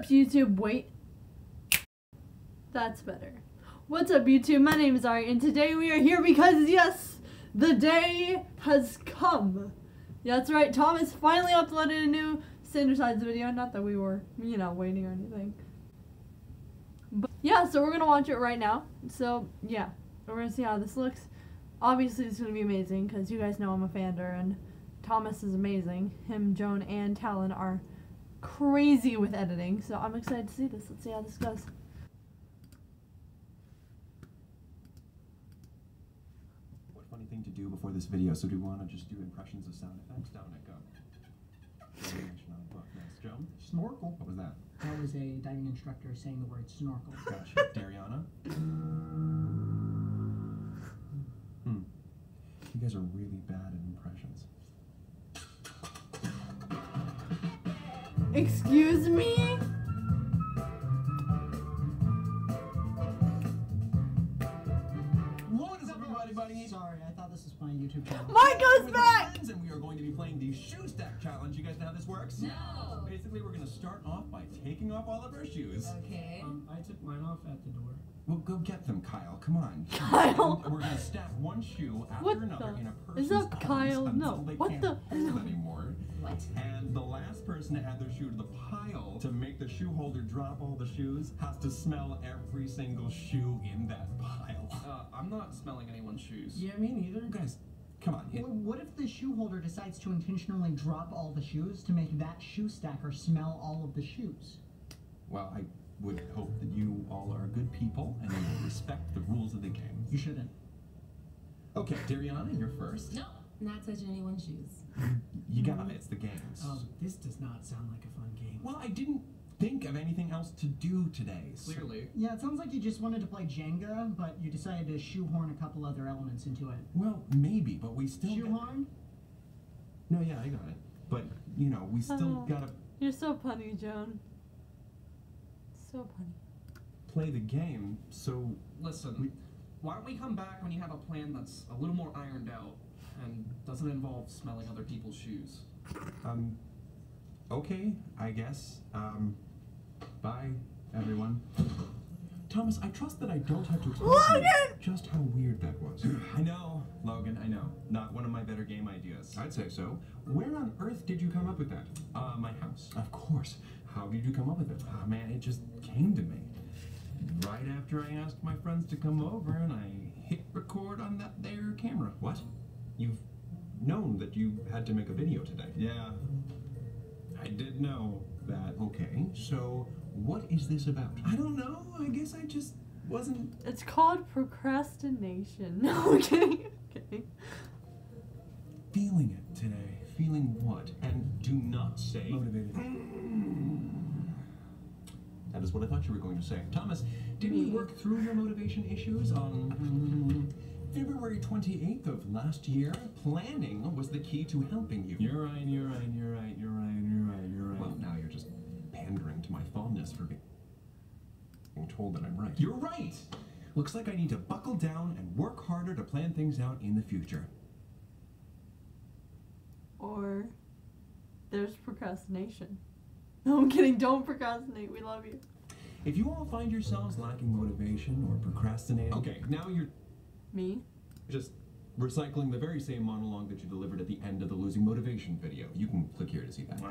up, YouTube? Wait. That's better. What's up, YouTube? My name is Ari, and today we are here because, yes, the day has come. Yeah, that's right. Thomas finally uploaded a new Standard video. Not that we were, waiting or anything. But yeah, so we're going to watch it right now. So, yeah, we're going to see how this looks. Obviously, it's going to be amazing because you guys know I'm a fander, and Thomas is amazing. Him, Joan, and Talon are crazy with editing, so I'm excited to see this. Let's see how this goes. What funny thing to do before this video, so do we want to just do impressions of sound effects? Down it go. Nice. Joan? Snorkel. What was that? That was a diving instructor saying the word snorkel. Gotcha. Dariana? You guys are really bad at impressions. Excuse me? What is up, everybody, buddy? Sorry, I thought this was my YouTube channel. Mine goes back! And we are going to be playing the shoe stack challenge. You guys know how this works? No. Basically, we're going to start off by taking off all of our shoes. Okay. I took mine off at the door. Well, go get them, Kyle. Come on. Kyle. And we're going to stack one shoe after What another the? in a person's Is that arms Kyle? until No. they What can't the? hold anymore. What? And the last person to add their shoe to the pile to make the shoe holder drop all the shoes has to smell every single shoe in that pile. I'm not smelling anyone's shoes. Yeah, me neither. Guys, come on. What if the shoe holder decides to intentionally drop all the shoes to make that shoe stacker smell all of the shoes? Well, I would hope that you all are good people and you will respect the rules of the game. You shouldn't. Okay, Dariana, you're first. No, not touching anyone's shoes. You got it. It's the games. This does not sound like a fun game. Well, I didn't think of anything else to do today. So. Clearly. Yeah, it sounds like you just wanted to play Jenga, but you decided to shoehorn a couple other elements into it. Well, maybe, but we still. Shoehorn? No, yeah, I got it. But we still gotta You're so punny, Joan. So punny. play the game. So Listen, why don't we come back when you have a plan that's a little more ironed out and doesn't involve smelling other people's shoes? Okay, I guess. Bye, everyone. Thomas, I trust that I don't have to explain to you just how weird that was. I know, Logan, I know. Not one of my better game ideas. I'd say so. Where on earth did you come up with that? My house. Of course. How did you come up with it? Oh, man, it just came to me. Right after I asked my friends to come over and I hit record on that there camera. What? You've known that you had to make a video today. Yeah. I did know that. Okay, so what is this about? I don't know. I guess I just wasn't... It's called procrastination. No, okay. Okay. Feeling it today. Feeling what? And do not say... Motivated. That is what I thought you were going to say. Thomas, didn't we work through your motivation issues on... February 28th of last year? Planning was the key to helping you. You're right. Well, now you're just pandering to my fondness for being told that I'm right. You're right! Looks like I need to buckle down and work harder to plan things out in the future. Or there's procrastination. No, I'm kidding. Don't procrastinate. We love you. If you all find yourselves lacking motivation or procrastinating... Okay, now you're Me? just recycling the very same monologue that you delivered at the end of the losing motivation video. You can click here to see that.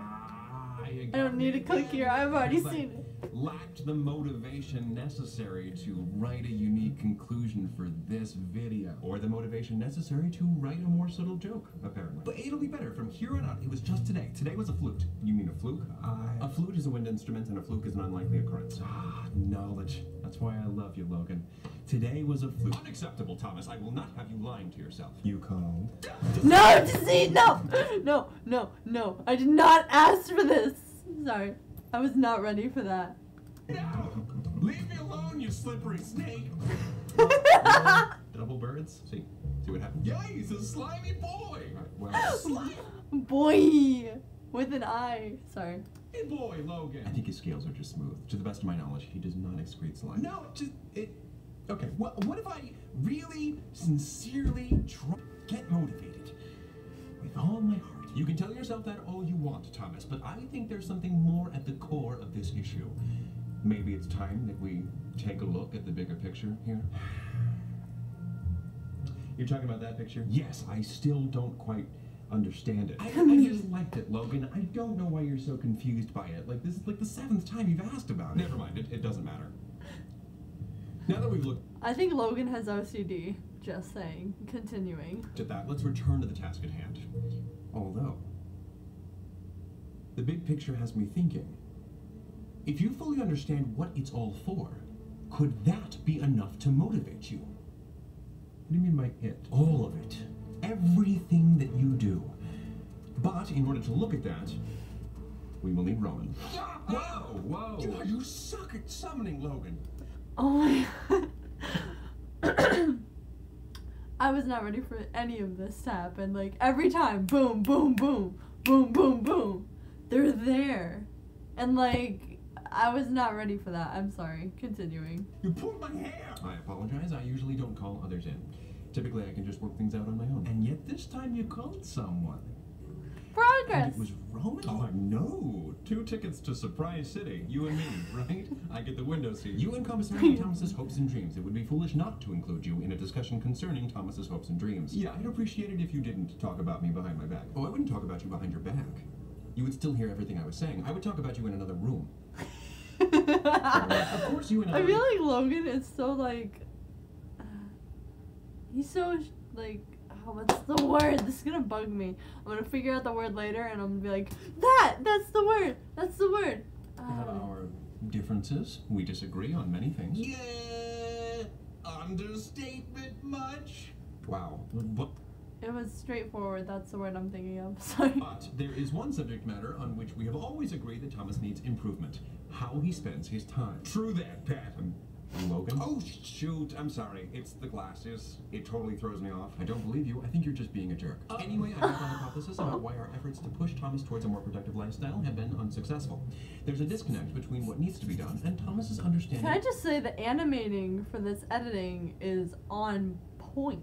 I don't need to click here. I've already seen it. Lacked the motivation necessary to write a unique conclusion for this video. Or the motivation necessary to write a more subtle joke, apparently. But it'll be better from here on out. It was just today. Today was a flute. You mean a fluke? A flute is a wind instrument and a fluke is an unlikely occurrence. Knowledge. That's why I love you, Logan. Today was a fluke. Unacceptable, Thomas. I will not have you lying to yourself. You called? No, Deceit! No! No, no, no. I did not ask for this. Sorry. I was not ready for that. No! Leave me alone, you slippery snake! Double birds? See what happens? Yeah, he's a slimy boy! Slimy Boy! With an I. Sorry. boy, Logan! I think his scales are just smooth. To the best of my knowledge, he does not excrete slime. No, okay, well, what if I really, sincerely get motivated with all my heart You can tell yourself that all you want, Thomas, but I think there's something more at the core of this issue. Maybe it's time that we take a look at the bigger picture here. You're talking about that picture? Yes, I still don't quite understand it. I just liked it, Logan. I don't know why you're so confused by it. Like, this is like the 7th time you've asked about it. Never mind, it doesn't matter. Now that we've looked I think Logan has OCD. Just saying. Continuing. at that, let's return to the task at hand. Although, the big picture has me thinking. If you fully understand what it's all for, could that be enough to motivate you? What do you mean by it? All of it. Everything that you do. But in order to look at that, we will need Roman. Whoa, whoa! You suck at summoning, Logan. Oh my god. I was not ready for any of this to happen. Like, every time, boom, boom, boom, boom, boom, boom. They're there. And like, I was not ready for that. I'm sorry. Continuing. You pulled my hair! I apologize. I usually don't call others in. Typically, I can just work things out on my own. And yet this time you called someone. Progress! And it was Roman? Oh, no. 2 tickets to Surprise City. You and me, right? I get the window seat. You and Commissary Thomas's hopes and dreams. It would be foolish not to include you in a discussion concerning Thomas's hopes and dreams. Yeah, I'd appreciate it if you didn't talk about me behind my back. Oh, I wouldn't talk about you behind your back. You would still hear everything I was saying. I would talk about you in another room. Of course you and I feel like Logan is so like he's so like, oh, what's the word? This is gonna bug me. I'm gonna figure out the word later and I'm gonna be like, that's the word, that's the word. We have our differences. We disagree on many things. Yeah, understatement much. Wow. What? It was straightforward. That's the word I'm thinking of. Sorry. But there is one subject matter on which we have always agreed that Thomas needs improvement. How he spends his time. True that, Pat. Logan? Oh, shoot. I'm sorry. It's the glasses. It totally throws me off. I don't believe you. I think you're just being a jerk. Anyway, I have a hypothesis about why our efforts to push Thomas towards a more productive lifestyle have been unsuccessful. There's a disconnect between what needs to be done and Thomas's understanding. Can I just say the animating for this editing is on point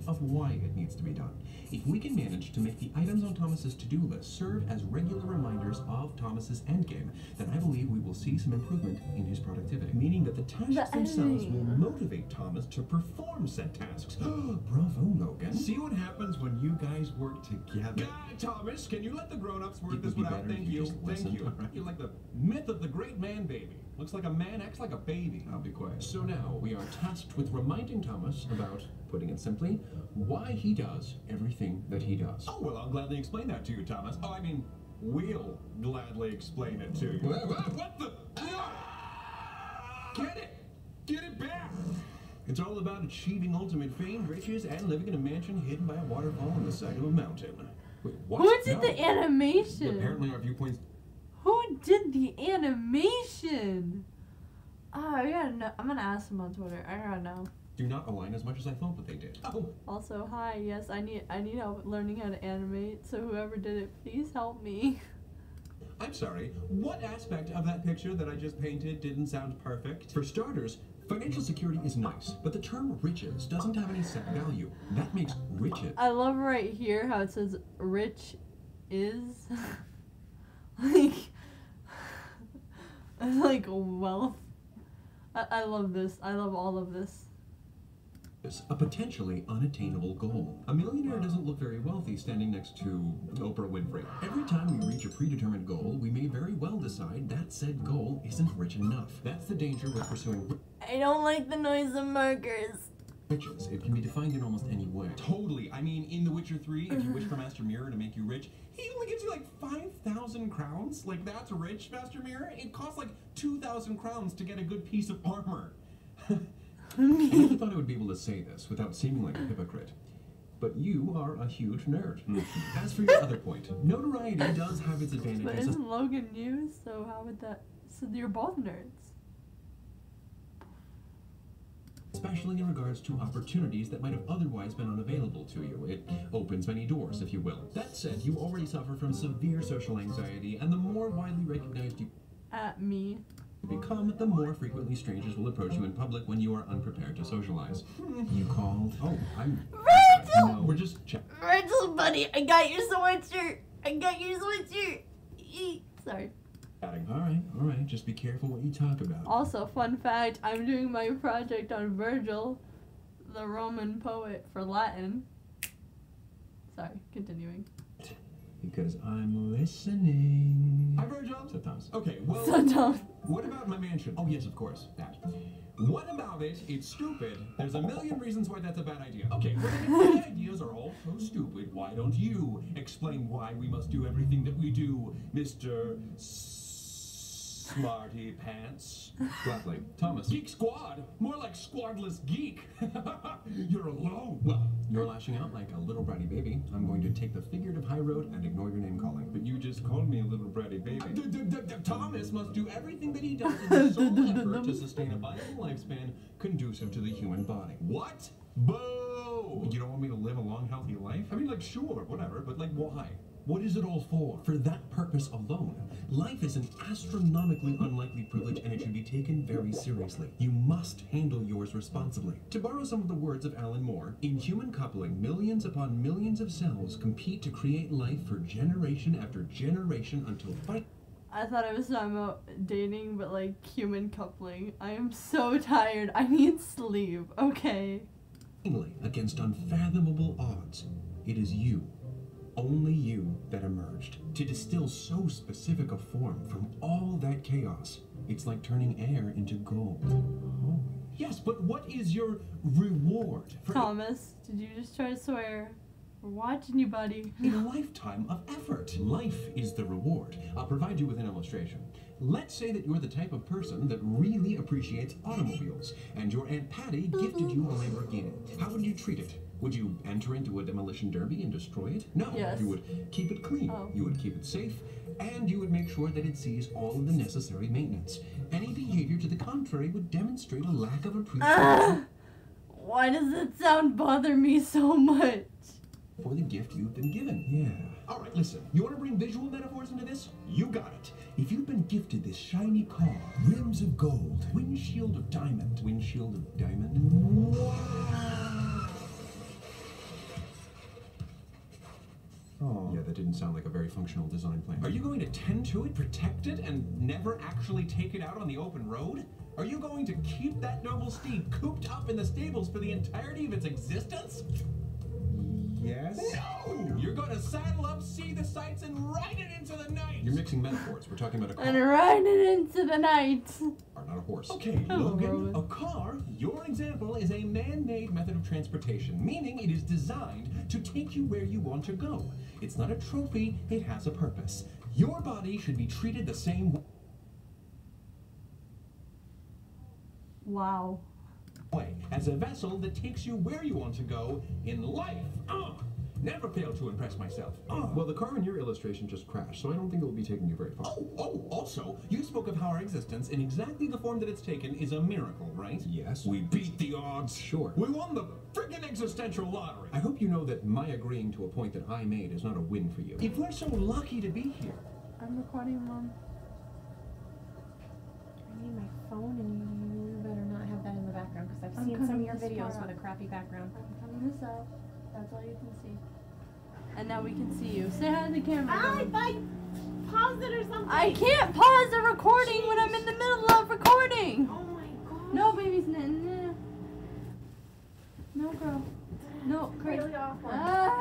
of why it needs to be done. If we can manage to make the items on Thomas's to-do list serve as regular reminders of Thomas's endgame, then I believe we will see some improvement in his productivity. Meaning that the tasks themselves will motivate Thomas to perform said tasks. Bravo, Logan. See what happens when you guys work together. Thomas, can you let the grown-ups work this one out? Thank you. Thank you. You're like the myth of the great man baby. Looks like a man, acts like a baby. I'll be quiet. So now we are tasked with reminding Thomas about, putting it simply, why he does everything that he does. Oh, well, I'll gladly explain that to you, Thomas. Oh, I mean, we'll gladly explain it to you. What the? Get it! Get it back! It's all about achieving ultimate fame, riches, and living in a mansion hidden by a waterfall on the side of a mountain. Wait, what? Who did the animation? Well, apparently our viewpoints... Who did the animation? Oh, I'm gonna ask him on Twitter. I gotta know. Do not align as much as I thought that they did. Oh. Also, hi. Yes, I need help learning how to animate. So whoever did it, please help me. I'm sorry. What aspect of that picture that I just painted didn't sound perfect? For starters, financial security is nice, but the term riches doesn't have any set value. That makes riches. I love right here how it says rich is like wealth. I love this. I love all of this. A potentially unattainable goal. A millionaire doesn't look very wealthy standing next to Oprah Winfrey. Every time we reach a predetermined goal, we may very well decide that said goal isn't rich enough. That's the danger with pursuing I don't like the noise of markers. Riches. It can be defined in almost any way. Totally. I mean, in The Witcher 3, if you wish for Master Mirror to make you rich, he only gives you like 5,000 crowns. Like, that's rich, Master Mirror? It costs like 2,000 crowns to get a good piece of armor. I never thought I would be able to say this without seeming like a hypocrite. But you are a huge nerd. As for your other point, notoriety does have its advantages. But isn't Logan new? So how would that... So you're both nerds. Especially in regards to opportunities that might have otherwise been unavailable to you. It opens many doors, if you will. That said, you already suffer from severe social anxiety, and the more widely recognized you become, the more frequently strangers will approach you in public when you are unprepared to socialize. You called? Oh, I'm... Rich! Rachel! No, we're just Rachel, buddy, I got your sweatshirt. I got your sweatshirt. Sorry. chatting. All right. Just be careful what you talk about. Also, fun fact, I'm doing my project on Virgil, the Roman poet, for Latin. Sorry, continuing. Because I'm listening. Hi, Virgil. Said Thomas. Okay, well, So dumb. what about my mansion? Oh, yes, of course, that. What about it? It's stupid. There's a million reasons why that's a bad idea. Okay, well, then if my ideas are all so stupid, why don't you explain why we must do everything that we do, Mr. Smarty Pants? Gladly. Thomas. Geek Squad? More like Squadless Geek. You're alone. Well, you're lashing out like a little bratty baby. I'm going to take the figurative high road and ignore your name calling. But you just called me a little bratty baby. Thomas must do everything that he does in his sole effort to sustain a viable lifespan conducive to the human body. What? Boo! You don't want me to live a long, healthy life? I mean, like, sure, whatever, but, like, why? What is it all for? For that purpose alone. Life is an astronomically unlikely privilege, and it should be taken very seriously. You must handle yours responsibly. To borrow some of the words of Alan Moore, in human coupling, millions upon millions of cells compete to create life for generation after generation until I thought I was talking about dating, but like human coupling. I am so tired. I need sleep. Okay. finally, against unfathomable odds, it is you. Only you that emerged. To distill so specific a form from all that chaos, it's like turning air into gold. Oh. Yes, but what is your reward for Thomas, did you just try to swear? We're watching you, buddy. a lifetime of effort? Life is the reward. I'll provide you with an illustration. Let's say that you're the type of person that really appreciates automobiles, and your Aunt Patty gifted you a Lamborghini. How would you treat it? Would you enter into a demolition derby and destroy it? No. Yes. You would keep it clean. Oh. You would keep it safe, and you would make sure that it sees all of the necessary maintenance. Any behavior to the contrary would demonstrate a lack of appreciation Why does that sound bother me so much? for the gift you've been given. Yeah. All right, listen. You want to bring visual metaphors into this? You got it. If you've been gifted this shiny car, rims of gold, windshield of diamond, Oh. Yeah, that didn't sound like a very functional design plan. Are you going to tend to it, protect it, and never actually take it out on the open road? Are you going to keep that noble steed cooped up in the stables for the entirety of its existence? Yes. No! You're going to saddle up, see the sights, and ride it into the night! You're mixing metaphors. We're talking about a car. And ride it into the night. Or not a horse. Okay, Oh, Logan, Roman. a car, your example, is a man-made method of transportation, meaning it is designed to take you where you want to go. It's not a trophy, it has a purpose. Your body should be treated the same Wow. way as a vessel that takes you where you want to go in life. Never fail to impress myself. Well, the car in your illustration just crashed, so I don't think it will be taking you very far. Also, you spoke of how our existence, in exactly the form that it's taken, is a miracle, right? Yes. We beat the odds. Sure. We won the friggin' existential lottery. I hope you know that my agreeing to a point that I made is not a win for you. If we're so lucky to be here. I'm recording, Mom. I need my phone, and you better not have that in the background, because I've I'm seen some of cutting your this videos part with a crappy background. I'm cutting this out. That's all you can see. And now we can see you. Say hi to the camera. I paused it or something. I can't pause the recording when I'm in the middle of recording. Oh my god. No, babies. No, girl. No, girl. Really awful.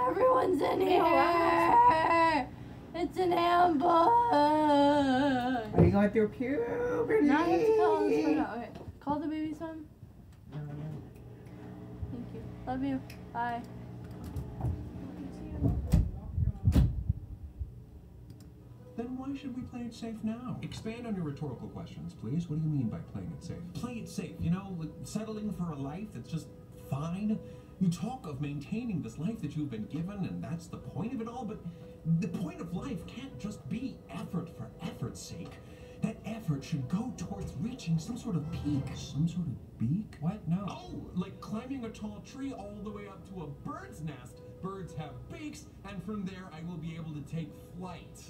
Everyone's in here. It's an ambush. Are you going through puberty? Now I have to call this one out. Okay. Call the baby son. Thank you. Love you. Bye. Then why should we play it safe now? Expand on your rhetorical questions, please. What do you mean by playing it safe? Play it safe, you know, like settling for a life that's just fine. You talk of maintaining this life that you've been given, and that's the point of it all, but the point of life can't just be effort for effort's sake. That effort should go towards reaching some sort of peak. Some sort of beak? What? No. Oh, like climbing a tall tree all the way up to a bird's nest. Birds have beaks, and from there I will be able to take flight.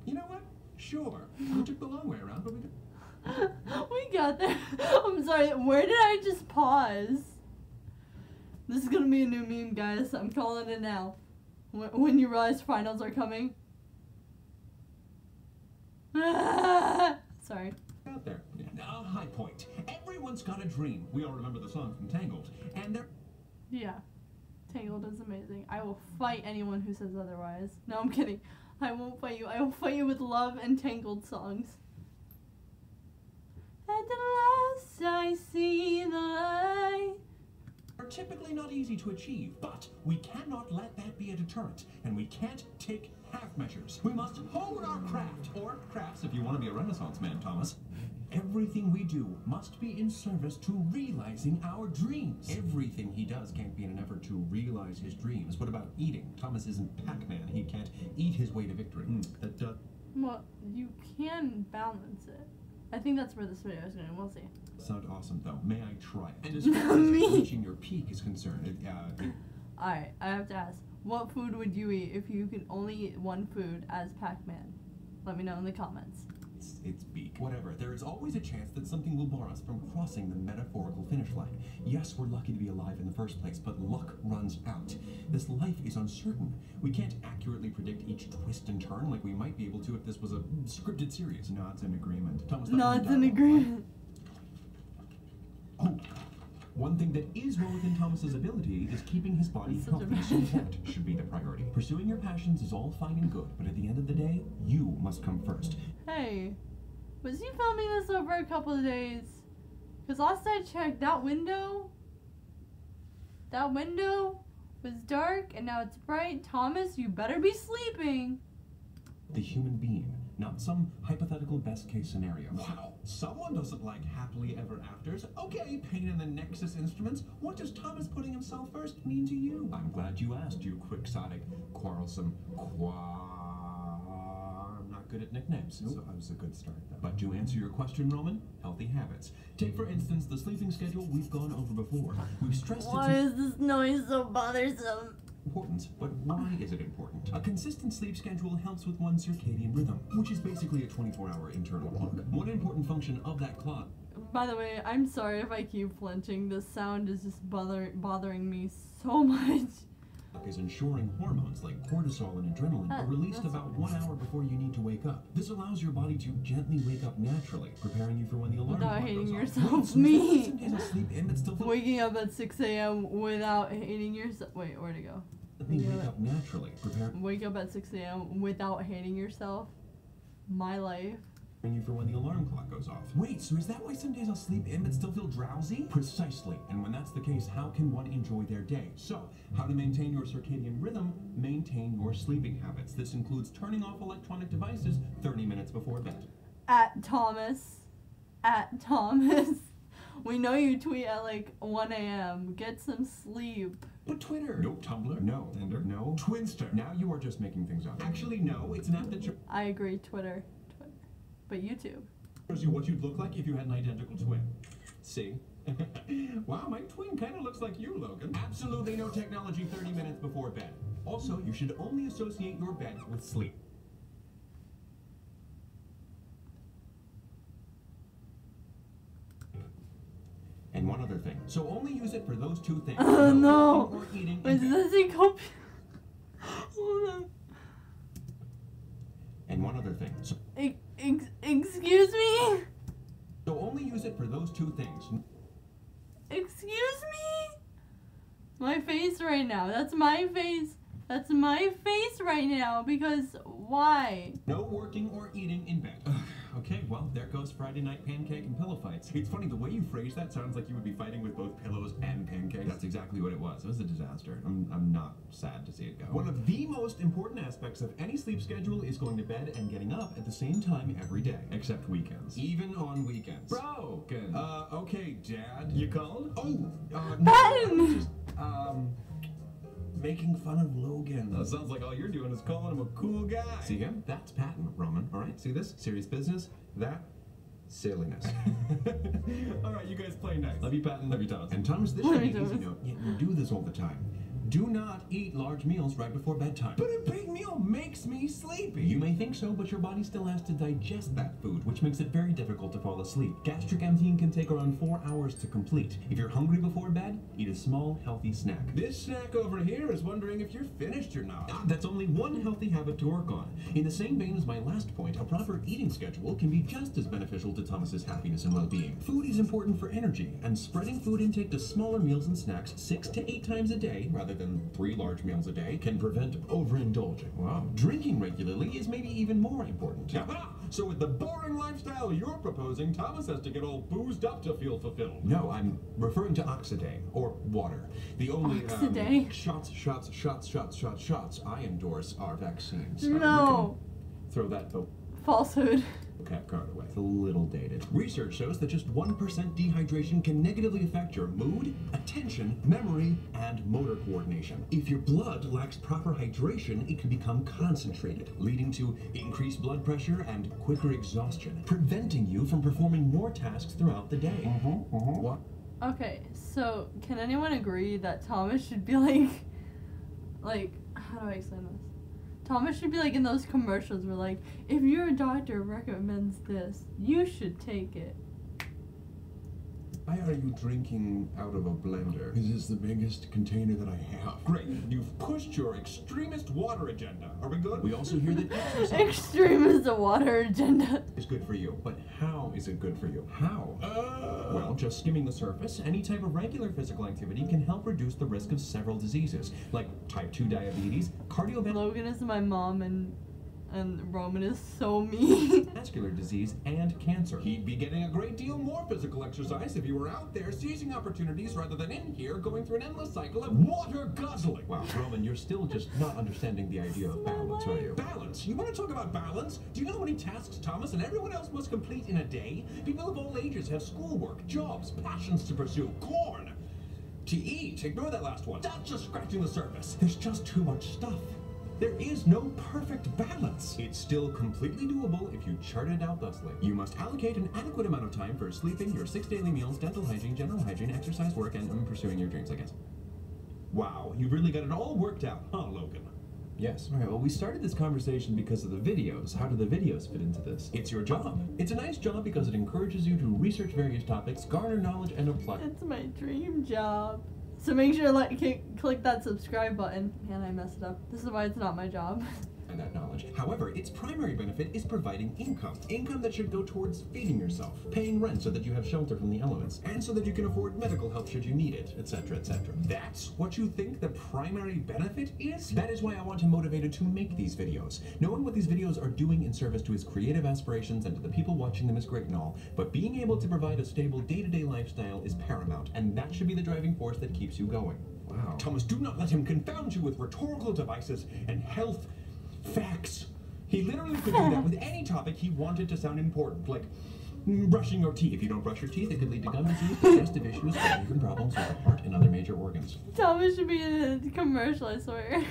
You know what? Sure. We took the long way around, but we did. We got there. I'm sorry. Where did I just pause? This is gonna be a new meme, guys. I'm calling it now. When you realize finals are coming. Sorry. Out there. High point. Everyone's got a dream. We all remember the song from Tangled. And they're... Yeah. Tangled is amazing. I will fight anyone who says otherwise. No, I'm kidding. I won't fight you. I will fight you with love and Tangled songs. At the last I see the light. are typically not easy to achieve, but we cannot let that be a deterrent, and we can't take half measures. We must hone our craft, or crafts if you want to be a Renaissance man, Thomas. Everything we do must be in service to realizing our dreams. Everything he does can't be in an effort to realize his dreams. What about eating? Thomas isn't Pac-Man. He can't eat his way to victory. That does... Well, you can balance it. I think that's where this video is going. We'll see. Sound awesome, though. May I try it? And as far as reaching your peak is concerned, Alright, I have to ask. What food would you eat if you could only eat one food as Pac-Man? Let me know in the comments. It's beak. Whatever. There is always a chance that something will bar us from crossing the metaphorical finish line. Yes, we're lucky to be alive in the first place, but luck runs out. This life is uncertain. We can't accurately predict each twist and turn like we might be able to if this was a scripted series. Nods in agreement. Thomas, Nods in agreement. Oh. One thing that is well within Thomas's ability is keeping his body healthy, so that should be the priority. Pursuing your passions is all fine and good, but at the end of the day, you must come first. Hey, was he filming this over a couple of days? Because last I checked, that window was dark and now it's bright. Thomas, you better be sleeping. The human being, not some hypothetical best case scenario. Wow, someone doesn't like happily ever afters. Okay, pain in the nexus instruments. What does Thomas putting himself first mean to you? I'm glad you asked, you quixotic, quarrelsome, I'm not good at nicknames. So that was a good start, though. But to answer your question, Roman, healthy habits. Take, for instance, the sleeping schedule we've gone over before. We've stressed Why is this noise so bothersome? Important, but why is it important? A consistent sleep schedule helps with one's circadian rhythm, which is basically a 24-hour internal clock. One important function of that clock... By the way, I'm sorry if I keep flinching. This sound is just bothering me so much. ...is ensuring hormones like cortisol and adrenaline are released about 1 hour before you need to wake up. This allows your body to gently wake up naturally, preparing you for when the alarm clock goes off. Without hating yourself. Me! Sleep in, but still waking up at 6 a.m. without hating yourself. Wait, where'd it go? Wake up naturally, wake up at 6 a.m. without hating yourself. My life. You for when the alarm clock goes off. Wait, so is that why some days I'll sleep in but still feel drowsy? Precisely. And when that's the case, how can one enjoy their day? So, how to maintain your circadian rhythm, maintain your sleeping habits. This includes turning off electronic devices 30 minutes before bed. At Thomas. We know you tweet at like 1 a.m. Get some sleep. But Twitter. No Tumblr. No Tinder. No Twinster. Now you are just making things up. Actually, no. It's an app that I agree. Twitter. But YouTube. Shows you what you'd look like if you had an identical twin. See? Wow, my twin kind of looks like you, Logan. Absolutely no technology 30 minutes before bed. Also, you should only associate your bed with sleep. And one other thing. So only use it for those two things. No. Or eating. Wait, does it go? Hold on. And one other thing. So excuse me? So only use it for those two things. Excuse me? My face right now. That's my face. That's my face right now. Because why? No working or eating in bed. Okay, well, there goes Friday night pancake and pillow fights. It's funny, the way you phrase that sounds like you would be fighting with both pillows and pancakes. That's exactly what it was. It was a disaster. I'm not sad to see it go. One of the most important aspects of any sleep schedule is going to bed and getting up at the same time every day. Except weekends. Even on weekends. Broken. Okay, Dad. You called? Oh, no, I was just, making fun of Logan. Sounds like all you're doing is calling him a cool guy. See him? That's Patton, Roman. All right, see this? Serious business. That, silliness. All right, you guys play nice. Love you, Patton. Love you, Thomas. And Thomas, this should be an easy note. You do this all the time. Do not eat large meals right before bedtime. But a big meal makes me sleepy. You may think so, but your body still has to digest that food, which makes it very difficult to fall asleep. Gastric emptying can take around 4 hours to complete. If you're hungry before bed, eat a small, healthy snack. This snack over here is wondering if you're finished or not. That's only one healthy habit to work on. In the same vein as my last point, a proper eating schedule can be just as beneficial to Thomas's happiness and well-being. Food is important for energy, and spreading food intake to smaller meals and snacks 6 to 8 times a day, rather than 3 large meals a day, can prevent overindulging. Wow. Drinking regularly is maybe even more important. So with the boring lifestyle you're proposing, Thomas has to get all boozed up to feel fulfilled. No, I'm referring to Oxidane, or water. The only shots I endorse are vaccines. No. Throw that Falsehood. vocab card away. It's a little dated. Research shows that just 1% dehydration can negatively affect your mood, attention, memory, and motor coordination. If your blood lacks proper hydration, it can become concentrated, leading to increased blood pressure and quicker exhaustion, preventing you from performing more tasks throughout the day. What? Okay, so can anyone agree that Thomas should be like, how do I explain this? Thomas should be like in those commercials where like, if your doctor recommends this, you should take it. Why are you drinking out of a blender? This is the biggest container that I have. Great, you've pushed your extremist water agenda. Are we good? We also hear that exercise Extremist water agenda. is good for you, but how is it good for you? How? Well, just skimming the surface, any type of regular physical activity can help reduce the risk of several diseases, like type 2 diabetes, cardiovascular Logan is my mom and Roman is so mean. disease, and cancer. He'd be getting a great deal more physical exercise if he were out there seizing opportunities rather than in here going through an endless cycle of water guzzling. Wow, Roman, you're still just not understanding the idea of balance, are you? Balance? You want to talk about balance? Do you know how many tasks Thomas and everyone else must complete in a day? People of all ages have schoolwork, jobs, passions to pursue, corn to eat. Ignore that last one. That's just scratching the surface. There's just too much stuff. There is no perfect balance. It's still completely doable if you chart it out thusly. You must allocate an adequate amount of time for sleeping, your 6 daily meals, dental hygiene, general hygiene, exercise, work, and pursuing your dreams, I guess. Wow, you've really got it all worked out, huh, Logan? Yes. All right, well, we started this conversation because of the videos. How do the videos fit into this? It's your job. It's a nice job because it encourages you to research various topics, garner knowledge, and apply. It's my dream job. So make sure to click that subscribe button. Man, I messed it up. This is why it's not my job. And that knowledge. However, its primary benefit is providing income. Income that should go towards feeding yourself, paying rent so that you have shelter from the elements, and so that you can afford medical help should you need it, etc., etc. That's what you think the primary benefit is? That is why I want him motivated to make these videos. Knowing what these videos are doing in service to his creative aspirations and to the people watching them is great and all, but being able to provide a stable day-to-day lifestyle is paramount, and that should be the driving force that keeps you going. Wow. Thomas, do not let him confound you with rhetorical devices and health facts. He literally could do that with any topic he wanted to sound important, like brushing your teeth. If you don't brush your teeth, it could lead to gum disease, digestive issues, or even problems with the heart and other major organs. Thomas should be in a commercial, I swear.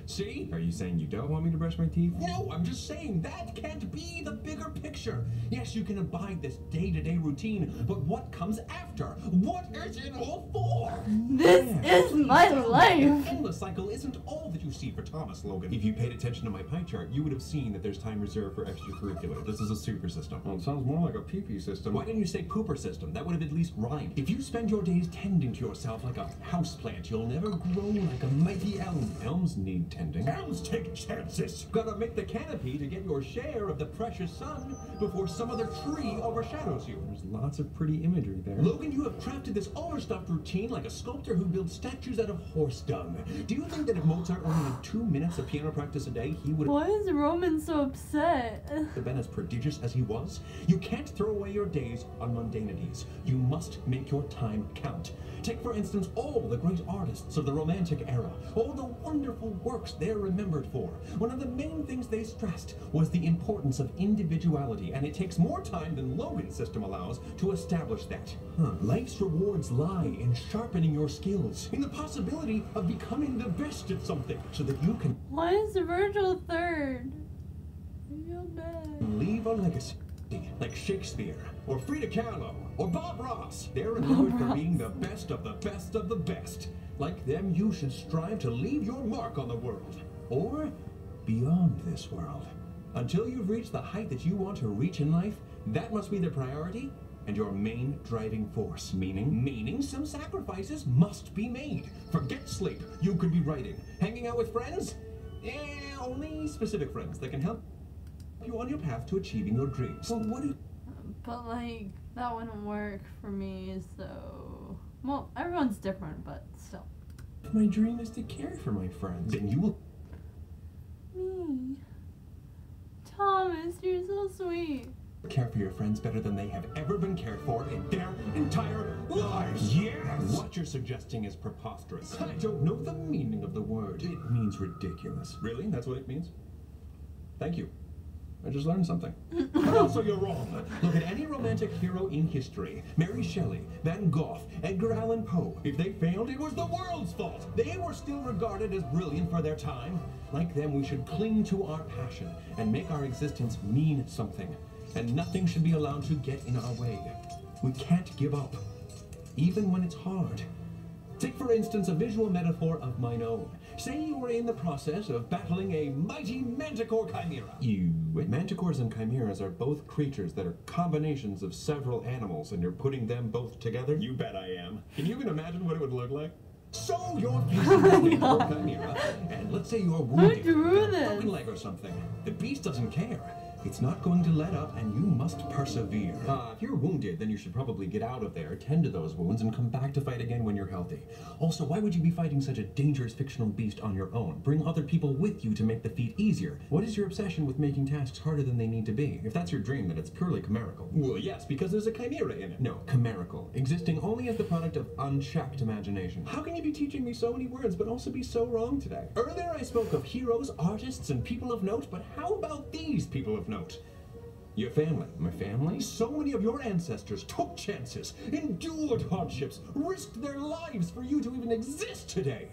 See? Are you saying you don't want me to brush my teeth? No, I'm just saying that can't be the bigger picture. Yes, you can abide this day-to-day routine, but what comes after? What is it all for? This is my life. The endless cycle isn't all that you see for Thomas, Logan. If you paid attention to my pie chart, you would have seen that there's time reserved for extracurricular. This is a super system. Well, it sounds more like a pee-pee system. Why didn't you say pooper system? That would have at least rhymed. If you spend your days tending to yourself like a houseplant, you'll never grow like a mighty elm. Elms need tending. Elms take chances. Gotta make the canopy to get your share of the precious sun before some other tree overshadows you. There's lots of pretty imagery there. Logan, you have crafted this overstuffed routine like a sculptor who builds statues out of horse dung. Do you think that if Mozart only had 2 minutes of piano practice a day, he would have... Why is Roman so upset? been as prodigious as he was? You can't throw away your days on mundanities. You must make your time count. Take, for instance, all the great artists of the Romantic era, all the wonderful works they're remembered for. One of the main things they stressed was the importance of individuality, and it takes more time than Logan's system allows to establish that. Life's rewards lie in sharpening your skills, in the possibility of becoming the best at something, so that you can... Why is Virgil third? I feel bad. leave a legacy. Like Shakespeare, or Frida Kahlo, or Bob Ross. They're renowned for being the best of the best of the best. Like them, you should strive to leave your mark on the world. Or beyond this world. Until you've reached the height that you want to reach in life, that must be the priority and your main driving force. Meaning some sacrifices must be made. Forget sleep. You could be writing. Hanging out with friends? Only specific friends that can help you on your path to achieving your dreams. So what do But like, that wouldn't work for me, so... Well, everyone's different, but still. If my dream is to care for my friends, then you will... Me. Thomas, you're so sweet. care for your friends better than they have ever been cared for in their entire lives. Yes! What you're suggesting is preposterous. I don't know the meaning of the word. It means ridiculous. Really? That's what it means? Thank you. I just learned something. But also you're wrong. Look at any romantic hero in history. Mary Shelley, Van Gogh, Edgar Allan Poe. If they failed, it was the world's fault. They were still regarded as brilliant for their time. Like them, we should cling to our passion and make our existence mean something. And nothing should be allowed to get in our way. We can't give up, even when it's hard. Take, for instance, a visual metaphor of mine own. Say you were in the process of battling a mighty manticore chimera. Manticores and chimeras are both creatures that are combinations of several animals, and you're putting them both together? You bet I am. Can you even imagine what it would look like? So you're facing a manticore chimera, and let's say you're wounded, Who drew got a this? broken leg or something. The beast doesn't care. It's not going to let up, and you must persevere. If you're wounded, then you should probably get out of there, tend to those wounds, and come back to fight again when you're healthy. Also, why would you be fighting such a dangerous fictional beast on your own? Bring other people with you to make the feat easier. What is your obsession with making tasks harder than they need to be? If that's your dream, then it's purely chimerical. Well, yes, because there's a chimera in it. No, chimerical. Existing only as the product of unchecked imagination. How can you be teaching me so many words, but also be so wrong today? Earlier I spoke of heroes, artists, and people of note, but how about these people of note? Your family. My family? So many of your ancestors took chances, endured hardships, risked their lives for you to even exist today.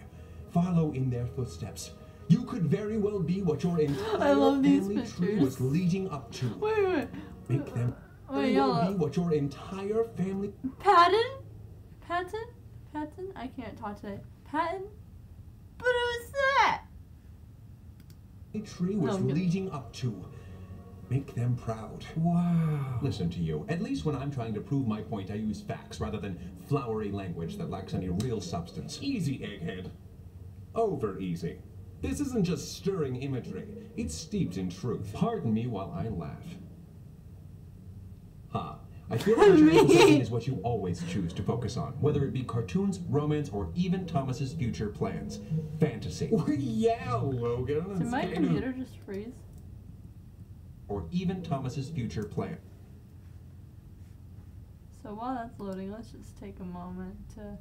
Follow in their footsteps. You could very well be what your entire family tree was leading up to. Wait. Make them Wait, be y'all. what your entire family Patton? I can't talk today. Patton? But it was that! tree was leading up to. Make them proud. Wow. Listen to you. At least when I'm trying to prove my point, I use facts rather than flowery language that lacks any real substance. Easy, egghead. Over easy. This isn't just stirring imagery. It's steeped in truth. Pardon me while I laugh. I feel like your obsession is what you always choose to focus on, whether it be cartoons, romance, or even Thomas's future plans. Fantasy. Yeah, Logan. Did my computer just freeze? Or even Thomas's future plan. So while that's loading, let's just take a moment to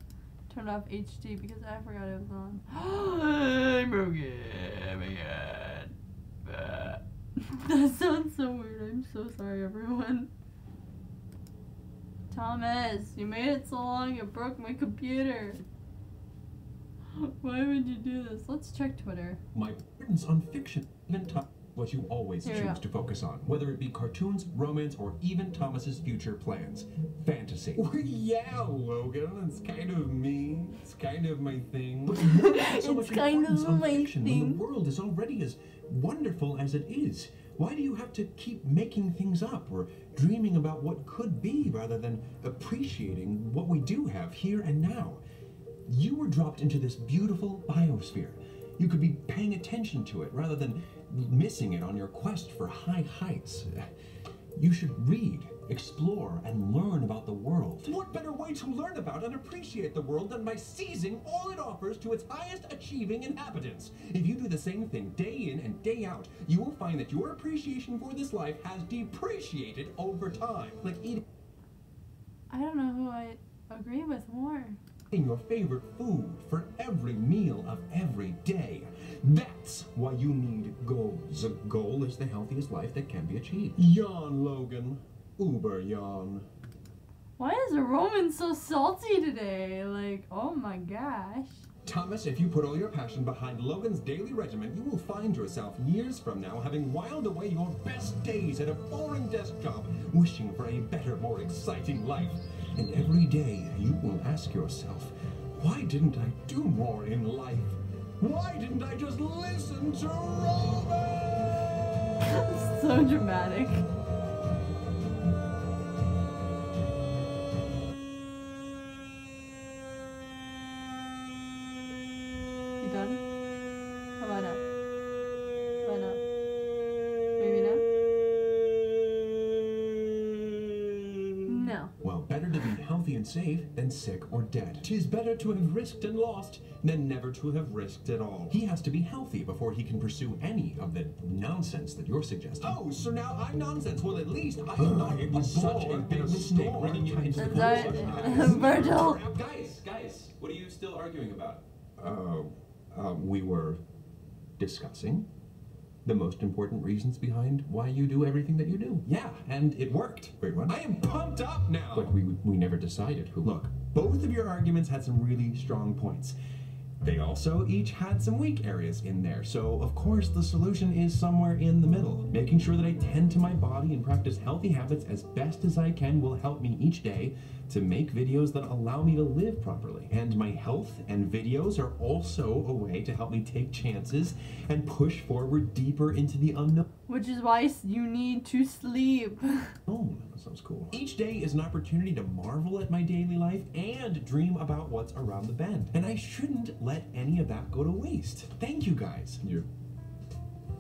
turn off HD because I forgot it was on. I'm broken. Oh my god. That sounds so weird. I'm so sorry, everyone. Thomas, you made it so long it broke my computer. Why would you do this? Let's check Twitter. My burdens on fiction, even what you always choose to focus on, whether it be cartoons, romance, or even Thomas's future plans. Fantasy. Yeah, Logan, it's kind of me. It's kind of my thing. But It's kind of my fiction when thing. the world is already as wonderful as it is. Why do you have to keep making things up or dreaming about what could be rather than appreciating what we do have here and now? You were dropped into this beautiful biosphere. You could be paying attention to it rather than missing it on your quest for high heights. You should read, explore, and learn about the world. What better way to learn about and appreciate the world than by seizing all it offers to its highest achieving inhabitants? If you do the same thing day in and day out, you will find that your appreciation for this life has depreciated over time. Like eating I don't know who I agree with more. your favorite food for every meal of every day. That's why you need goals. A goal is the healthiest life that can be achieved. Yawn, Logan. Uber yawn. Why is Roman so salty today? Like, oh my gosh. Thomas, if you put all your passion behind Logan's daily regimen, you will find yourself years from now having whiled away your best days at a boring desk job, wishing for a better, more exciting life. And every day you will ask yourself, why didn't I do more in life? Why didn't I just listen to Roman? So dramatic. You done? How about now? Why not? Maybe now? No. Well, better to be healthy and safe than sick or dead. 'Tis better to have risked and lost than never to have risked at all. He has to be healthy before he can pursue any of the nonsense that you're suggesting. Oh, so now I'm nonsense. Well, at least I am not. It was such a big mistake bringing you into the Virgil. Guys, what are you still arguing about? We were discussing the most important reasons behind why you do everything that you do. Yeah, and it worked. Wait, what? I am pumped up now! But we never decided who. Look, both of your arguments had some really strong points. They also each had some weak areas in there, so of course the solution is somewhere in the middle. Making sure that I tend to my body and practice healthy habits as best as I can will help me each day to make videos that allow me to live properly. And my health and videos are also a way to help me take chances and push forward deeper into the unknown. Which is why you need to sleep. Oh, that sounds cool. Each day is an opportunity to marvel at my daily life and dream about what's around the bend. And I shouldn't let any of that go to waste. Thank you guys. You're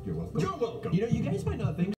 welcome. You're welcome. You know, you guys might not think